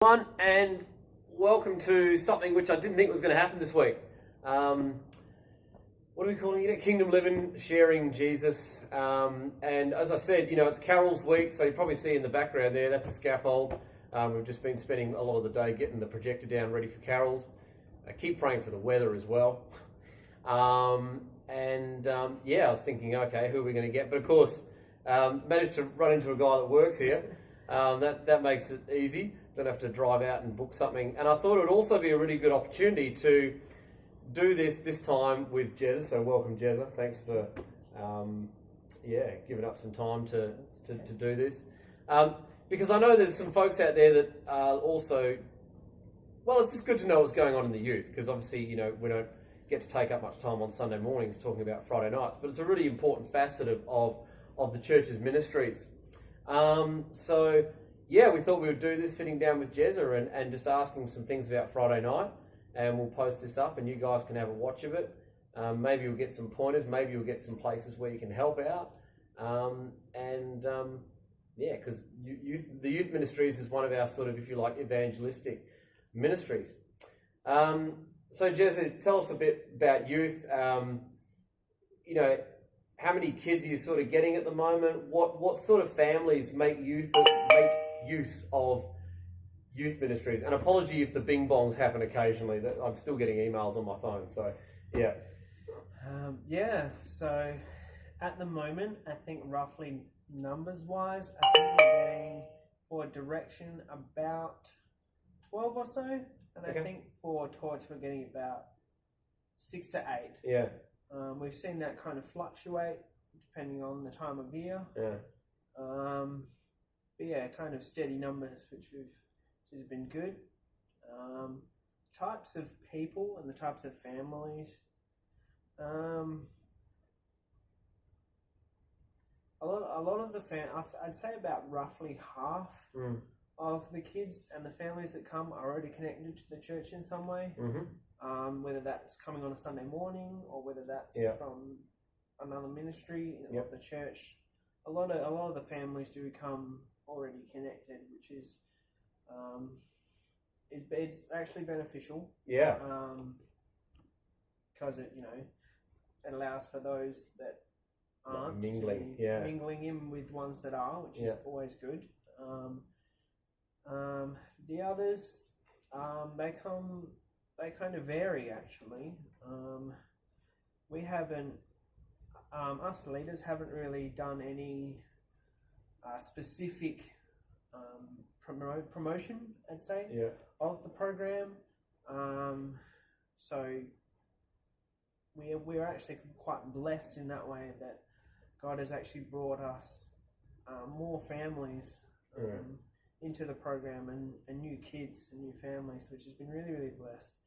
Everyone, and welcome to something which I didn't think was going to happen this week. What are we calling it? Kingdom Living, sharing Jesus. And as I said, it's Carol's week, so you probably see in the background there, that's a scaffold. We've just been spending a lot of the day getting the projector down ready for Carol's. Keep praying for the weather as well. I was thinking, okay, who are we going to get? But of course, managed to run into a guy that works here. That makes it easy. Don't have to drive out and book something. And I thought it would also be a really good opportunity to do this time with Jezza. So welcome, Jezza. Thanks for giving up some time to do this. Because I know there's some folks out there that are also, well, it's just good to know what's going on in the youth, because obviously, we don't get to take up much time on Sunday mornings talking about Friday nights, but it's a really important facet of the church's ministries. We thought we would do this sitting down with Jezza and just ask him some things about Friday night, and we'll post this up and you guys can have a watch of it. Maybe you'll get some pointers, maybe you'll get some places where you can help out. Because the youth ministries is one of our sort of, if you like, evangelistic ministries. So Jezza, tell us a bit about youth. How many kids are you sort of getting at the moment? What sort of families make use of youth ministries? And apology if the bing bongs happen occasionally. That I'm still getting emails on my phone. So, yeah. So at the moment, I think roughly numbers-wise, I think we're getting for direction about 12 or so. And okay. I think for torch, we're getting about 6 to 8. Yeah. We've seen that kind of fluctuate depending on the time of year. Yeah. Kind of steady numbers, which has been good. Types of people and the types of families. A lot of the I'd say about roughly half of the kids and the families that come are already connected to the church in some way. Mm-hmm. Whether that's coming on a Sunday morning or whether that's from another ministry of the church. A lot of the families do come already connected, which is it's actually beneficial. Yeah. Because it allows for those that aren't mingling in with ones that are, which is always good. The others, they kind of vary actually. We haven't, us leaders haven't really done any specific promotion, I'd say, of the program. So we're actually quite blessed in that way that God has actually brought us more families into the program and new kids and new families, which has been really, really blessed.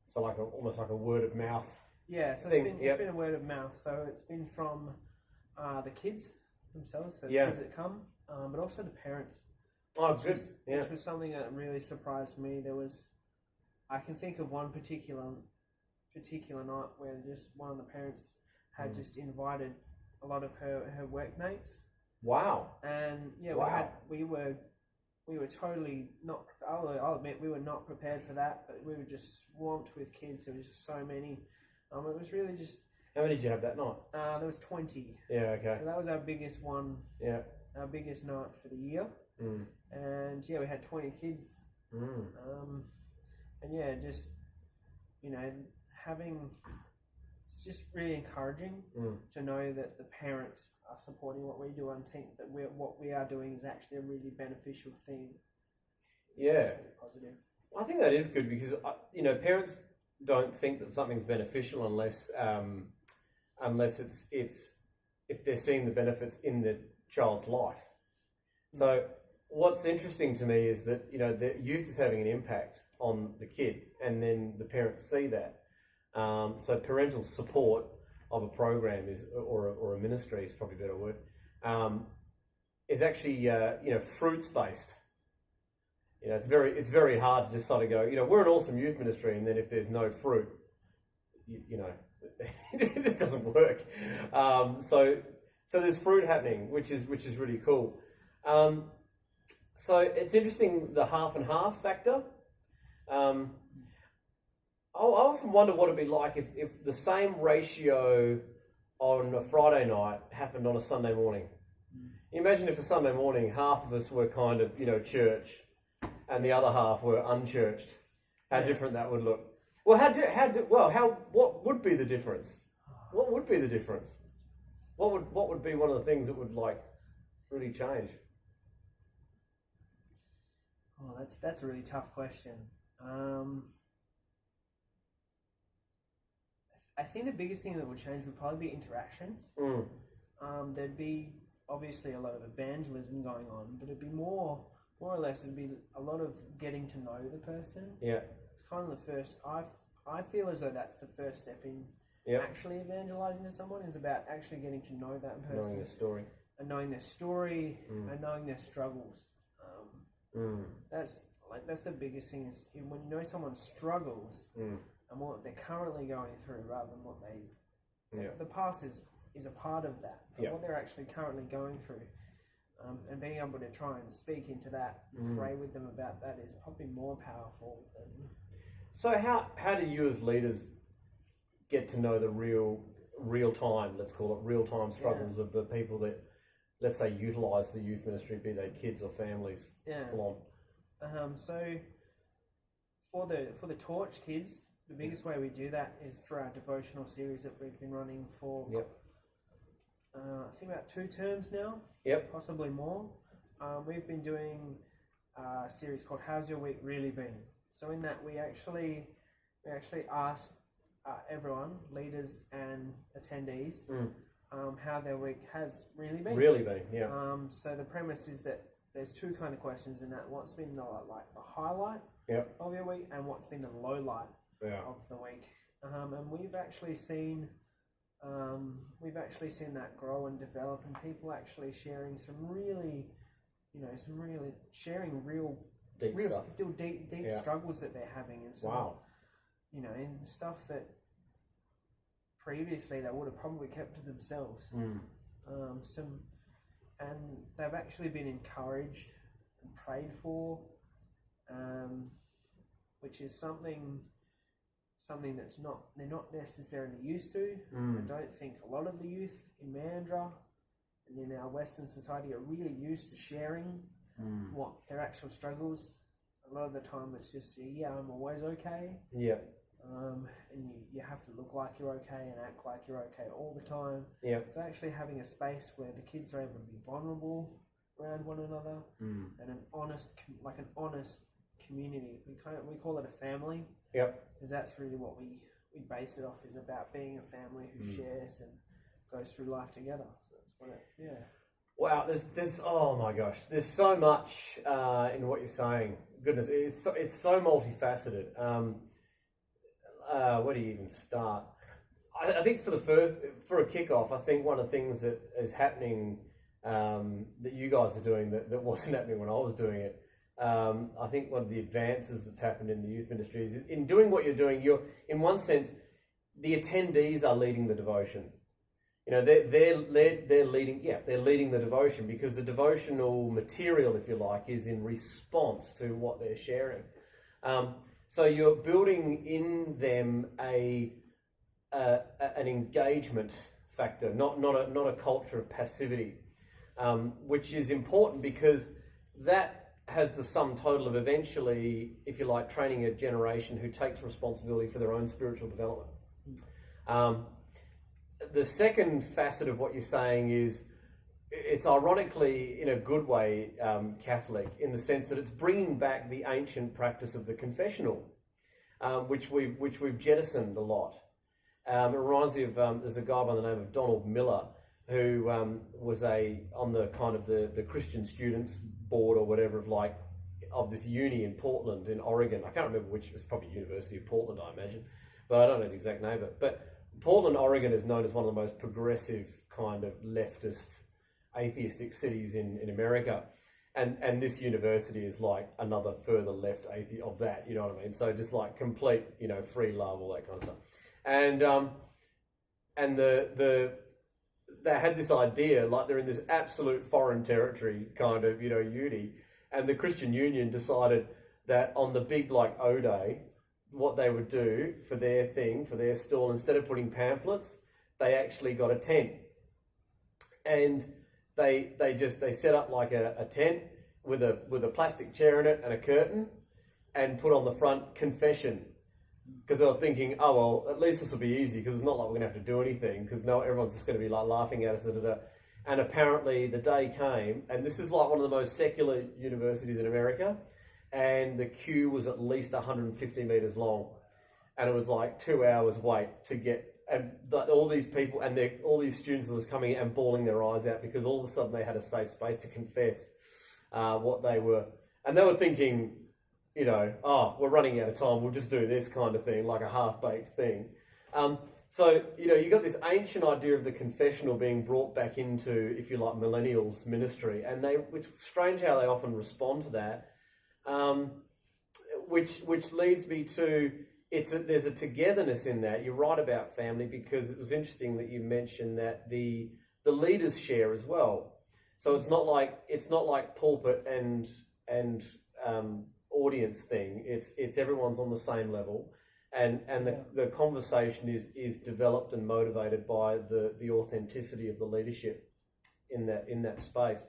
So almost like a word of mouth. Yeah, so it's been a word of mouth. So it's been from the kids themselves, so the kids that come, but also the parents. Oh, good. Which was something that really surprised me. I can think of one particular night where just one of the parents had just invited a lot of her workmates. Wow. And we were totally not, I'll admit we were not prepared for that, but we were just swamped with kids. There was just so many. It was really just... How many did you have that night? There was 20. Yeah, okay. So that was our biggest one. Yeah. Our biggest night for the year. And we had 20 kids. It's just really encouraging to know that the parents are supporting what we do and think that what we are doing is actually a really beneficial thing. Yeah. Really positive. I think that is good because, parents don't think that something's beneficial unless it's if they're seeing the benefits in the child's life. So what's interesting to me is that, the youth is having an impact on the kid and then the parents see that. So parental support of a program or a ministry is probably a better word, is actually, fruits based. It's very hard to just sort of go, we're an awesome youth ministry, and then if there's no fruit, it doesn't work. So there's fruit happening, which is really cool. So it's interesting, the half and half factor. I often wonder what it'd be like if the same ratio on a Friday night happened on a Sunday morning. Imagine if a Sunday morning half of us were kind of, church and the other half were unchurched. How different that would look. Well, what would be the difference? What would be the difference? What would be one of the things that would really change? Oh, that's a really tough question. I think the biggest thing that would change would probably be interactions. There'd be obviously a lot of evangelism going on, but it'd be more or less, it'd be a lot of getting to know the person. Yeah. It's kind of the first, I feel as though that's the first step in actually evangelizing to someone, is about actually getting to know that person. Knowing their story. And knowing their story and knowing their struggles. That's the biggest thing, is when you know someone's struggles and what they're currently going through, rather than what the past is a part of that, but what they're actually currently going through, and being able to try and speak into that, pray with them about that, is probably more powerful than. So how do you as leaders get to know the real time, let's call it real time struggles of the people that, let's say, utilise the youth ministry, be they kids or families, full on? So for the Torch kids, the biggest way we do that is through our devotional series that we've been running for I think about 2 terms now, possibly more. We've been doing a series called "How's Your Week Really Been?" So in that we actually asked everyone, leaders and attendees, how their week has really been. Really been, yeah. So the premise is that there's 2 kind of questions in that: what's been the highlight of your week, and what's been the low light of the week. And we've actually seen that grow and develop, and people actually sharing some really sharing real stuff. Still deep struggles that they're having, and some, and stuff that previously they would have probably kept to themselves. And they've actually been encouraged and prayed for, which is something that's they're not necessarily used to. I don't think a lot of the youth in Mandurah and in our Western society are really used to sharing what their actual struggles. A lot of the time it's just, I'm always okay. And you have to look like you're okay and act like you're okay all the time. So actually having a space where the kids are able to be vulnerable around one another, and an honest community. We call it a family. Because that's really what we base it off, is about being a family who shares and goes through life together. So that's what it, Wow, there's oh my gosh, there's so much in what you're saying. Goodness, it's so multifaceted. Where do you even start? I think for a kickoff, I think one of the things that is happening that you guys are doing that wasn't happening when I was doing it. I think one of the advances that's happened in the youth ministry is in doing what you're doing. You're, in one sense, the attendees are leading the devotion. They're leading the devotion, because the devotional material, if you like, is in response to what they're sharing. So you're building in them an engagement factor, not a culture of passivity, which is important, because that has the sum total of eventually, if you like, training a generation who takes responsibility for their own spiritual development. The second facet of what you're saying is, it's ironically, in a good way, Catholic, in the sense that it's bringing back the ancient practice of the confessional, which we've jettisoned a lot. It reminds me of, there's a guy by the name of Donald Miller, who was on the kind of the Christian students board or whatever of this uni in Portland in Oregon. I can't remember which. It's probably University of Portland, I imagine, but I don't know the exact name of it. But Portland, Oregon is known as one of the most progressive kind of leftist atheistic cities in America, and this university is like another further left of that, you know what I mean? So just like complete, free love, all that kind of stuff. And they had this idea, like they're in this absolute foreign territory kind of, uni, And the Christian Union decided that on the big like O Day, what they would do for their thing, for their stall, instead of putting pamphlets, they actually got a tent. And they set up like a tent with a plastic chair in it and a curtain, and put on the front confession. Because they were thinking, oh well, at least this will be easy because it's not like we're gonna have to do anything because no, everyone's just gonna be like laughing at us. Da, da, da. And apparently the day came, and this is like one of the most secular universities in America, and the queue was at least 150 meters long, and it was like 2 hours wait to get, and all these people and all these students was coming in and bawling their eyes out because all of a sudden they had a safe space to confess what they were, and they were thinking, you know, oh, we're running out of time, we'll just do this kind of thing, like a half-baked thing. So, you know, you got this ancient idea of the confessional being brought back into, if you like, millennials ministry, and it's strange how they often respond to that, which leads me to, there's a togetherness in that. You're right about family, because it was interesting that you mentioned that the leaders share as well. So it's not like pulpit and audience thing. It's everyone's on the same level. And the conversation is developed and motivated by the authenticity of the leadership in that space.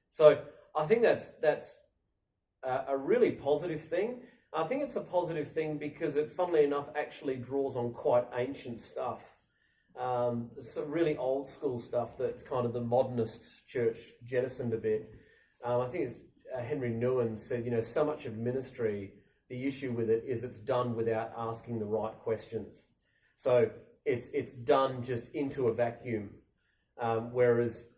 So I think that's a really positive thing. I think it's a positive thing because it, funnily enough, actually draws on quite ancient stuff. Some really old school stuff that's kind of the modernist church jettisoned a bit. I think it's Henry Nouwen said, you know, so much of ministry, the issue with it is it's done without asking the right questions. So it's done just into a vacuum, whereas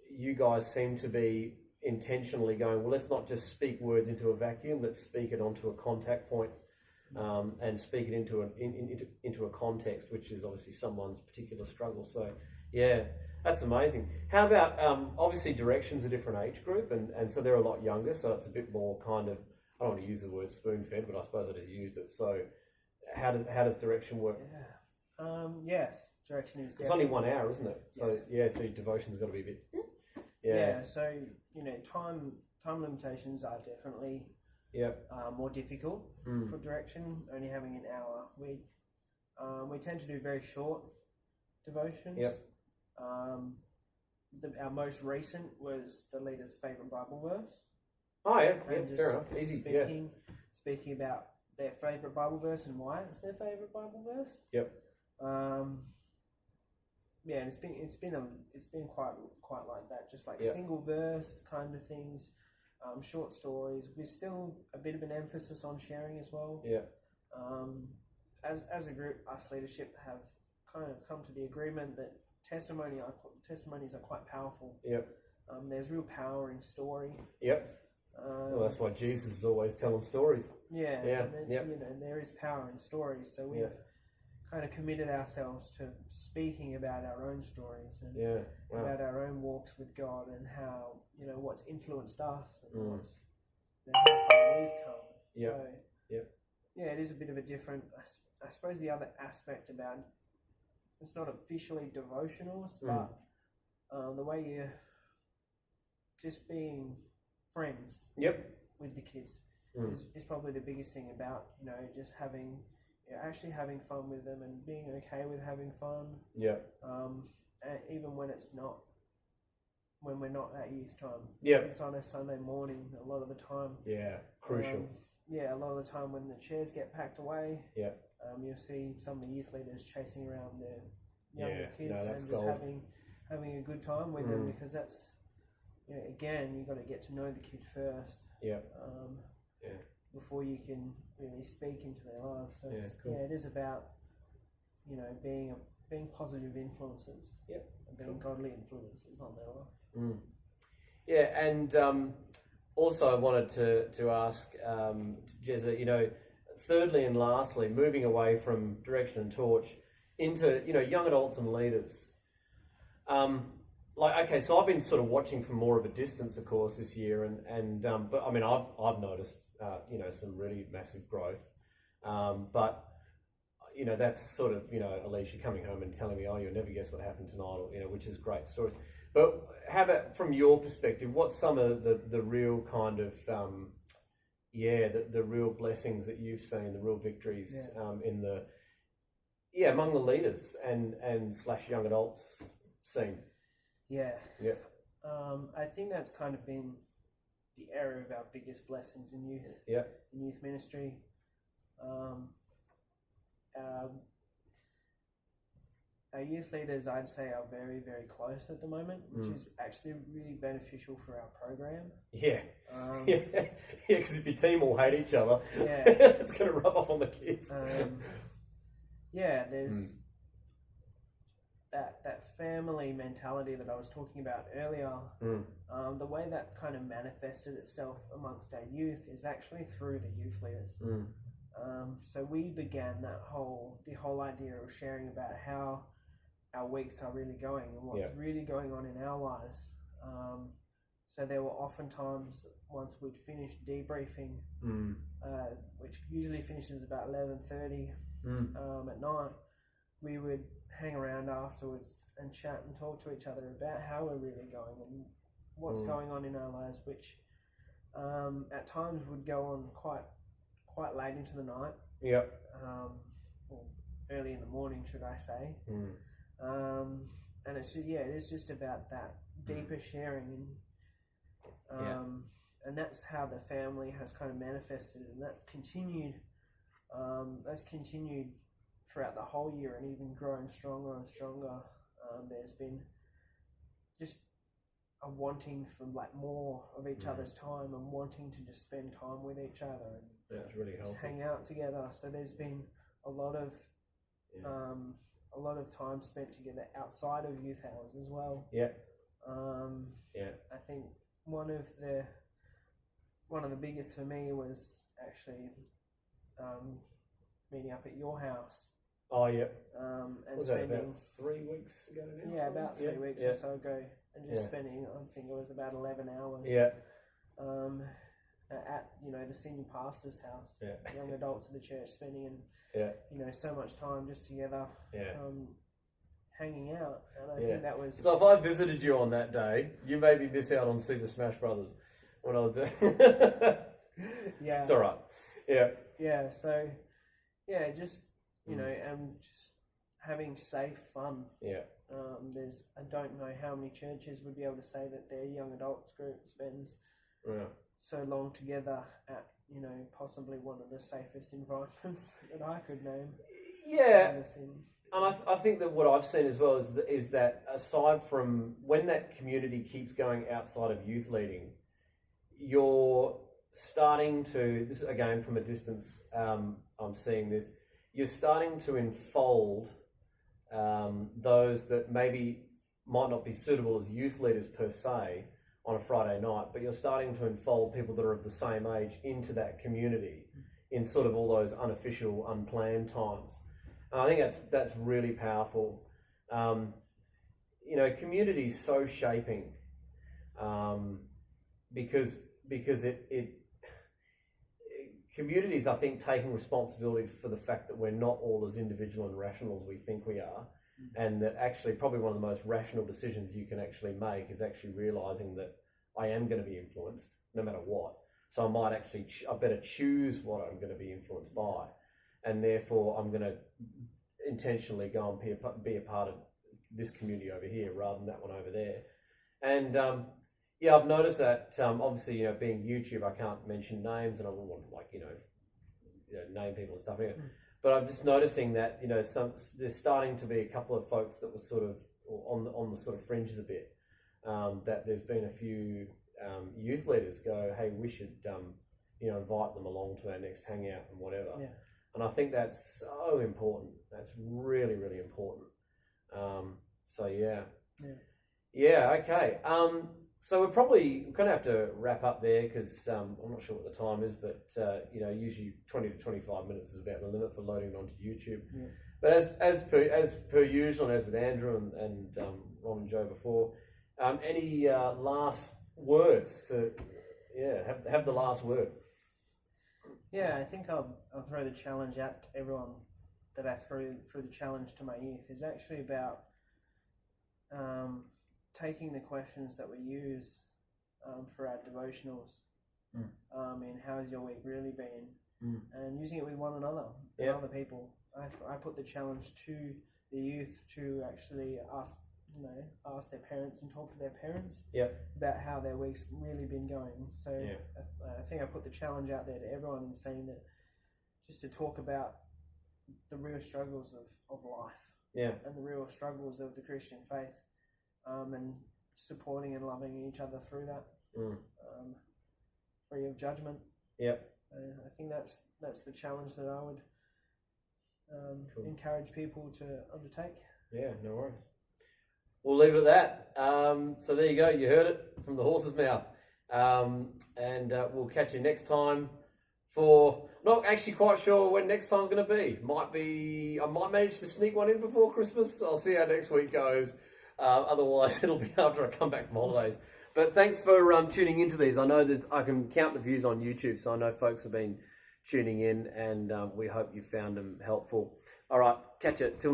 you guys seem to be intentionally going, well, let's not just speak words into a vacuum, let's speak it onto a contact point, and speak it into a context, which is obviously someone's particular struggle. So yeah, that's amazing. How about, obviously Direction's a different age group, and so they're a lot younger, so it's a bit more kind of, I don't want to use the word spoon-fed, but I suppose I just used it. So how does Direction work? Yeah. Yes, Direction is. It's only 1 hour, isn't it? So yes. Yeah, so your devotion's got to be a bit. Yeah. So you know, time limitations are definitely more difficult for Direction. Only having an hour, we tend to do very short devotions. Yep. Our most recent was the leader's favorite Bible verse. Oh yeah, And fair enough. Easy. Speaking about their favorite Bible verse and why it's their favorite Bible verse. Yep. Yeah, and it's been quite like that, just like single verse kind of things, short stories. With still a bit of an emphasis on sharing as well. Yeah. As a group, us leadership have kind of come to the agreement that testimonies are quite powerful. Yep. There's real power in story. Yep. Well, that's why Jesus is always telling stories. Yeah. Yeah. You know, there is power in stories, so we've kind of committed ourselves to speaking about our own stories and about our own walks with God and how, you know, what's influenced us and what's, you know, how far we've come. So yeah, it is a bit of a different. I suppose the other aspect about it's not officially devotionals, but the way you're just being friends with the kids is probably the biggest thing about, you know, just having, you know, actually having fun with them and being okay with having fun. Yeah. And even when we're not at youth time. Yeah. It's on a Sunday morning a lot of the time. Yeah. Crucial. A lot of the time when the chairs get packed away. Yeah. You'll see some of the youth leaders chasing around their younger kids and just having a good time with them, because that's, you know, again, you've got to get to know the kid first. Yeah. Before you can really speak into their lives. So it is about, you know, being positive influences. Yep. And being godly influences on their life. Yeah, and also I wanted to ask Jezza, you know, thirdly and lastly, moving away from Direction and Torch into, you know, young adults and leaders. Like, okay, so I've been sort of watching from more of a distance, of course, this year, and but I mean, I've noticed, you know, some really massive growth, but you know, that's sort of, you know, Alicia coming home and telling me, oh, you'll never guess what happened tonight, or, you know, which is great stories. But how about from your perspective? What's some of the real kind of the real blessings that you've seen, the real victories in the among the leaders and slash young adults scene? Yeah. Yeah. I think that's kind of been the area of our biggest blessings in youth. Yeah. In youth ministry. Our youth leaders, I'd say, are very, very close at the moment, which is actually really beneficial for our program. Yeah. Because if your team all hate each other, Yeah. it's going to rub off on the kids. There's that family mentality that I was talking about earlier. The way that kind of manifested itself amongst our youth is actually through the youth leaders. So we began the whole idea of sharing about how our weeks are really going and what's really going on in our lives. So there were often times once we'd finished debriefing, which usually finishes about 11:30 at night, we would hang around afterwards and chat and talk to each other about how we're really going and what's going on in our lives, which at times would go on quite late into the night. Or early in the morning, should I say. And it is just about that deeper sharing, and that's how the family has kind of manifested, and that's continued throughout the whole year and even growing stronger and stronger. There's been just a wanting for more of each other's time and wanting to just spend time with each other and that's really helpful. Just hang out together. So there's been a lot of time spent together outside of youth hours as well. I think one of the biggest for me was actually meeting up at your house. And was spending that about 3 weeks ago now? Yeah, about 3 weeks or so ago, and just spending, I think it was about 11 hours. At the senior pastor's house, young adults of the church, spending so much time just together, hanging out, and I think that was. So if I visited you on that day, you made me miss out on Super Smash Brothers when I was doing. It's all right. So just and just having safe fun. I don't know how many churches would be able to say that their young adults group spends so long together at possibly one of the safest environments that I could name. And I think that what I've seen as well is that aside from when that community keeps going outside of youth leading, you're starting to, this again from a distance, I'm seeing this, you're starting to enfold those that maybe might not be suitable as youth leaders per se on a Friday night, but you're starting to enfold people that are of the same age into that community in sort of all those unofficial, unplanned times. And I think that's really powerful. Community is so shaping because communities, I think, taking responsibility for the fact that we're not all as individual and rational as we think we are, and that actually probably one of the most rational decisions you can actually make is actually realising that I am going to be influenced no matter what. So I better choose what I'm going to be influenced by, and therefore I'm going to intentionally go and be a part of this community over here rather than that one over there. And I've noticed that obviously being YouTube, I can't mention names, and I wouldn't want to name people and stuff here. But I'm just noticing that there's starting to be a couple of folks that were sort of on the sort of fringes a bit. That there's been a few youth leaders go, hey, we should invite them along to our next hangout and whatever. And I think that's so important. That's really, really important. Okay. So we're probably going to have to wrap up there because I'm not sure what the time is, but usually 20 to 25 minutes is about the limit for loading it onto YouTube. But as per usual, and as with Andrew and Ron and Joe before, any last words to have the last word? I think I'll throw the challenge out to everyone that I threw the challenge to my youth is actually about taking the questions that we use for our devotionals, and how's your week really been, and using it with one another and other people. I put the challenge to the youth to actually ask their parents and talk to their parents about how their week's really been going. So I think I put the challenge out there to everyone in saying that just to talk about the real struggles of life and the real struggles of the Christian faith, and supporting and loving each other through that, free of judgment. I think that's the challenge that I would encourage people to undertake. Yeah, no worries. We'll leave it at that. So there you go. You heard it from the horse's mouth. And we'll catch you next time for... Not actually quite sure when next time's going to be. I might manage to sneak one in before Christmas. I'll see how next week goes. Otherwise, it'll be after I come back from holidays. But thanks for tuning into these. I know I can count the views on YouTube, so I know folks have been tuning in, and we hope you found them helpful. All right, catch you. Till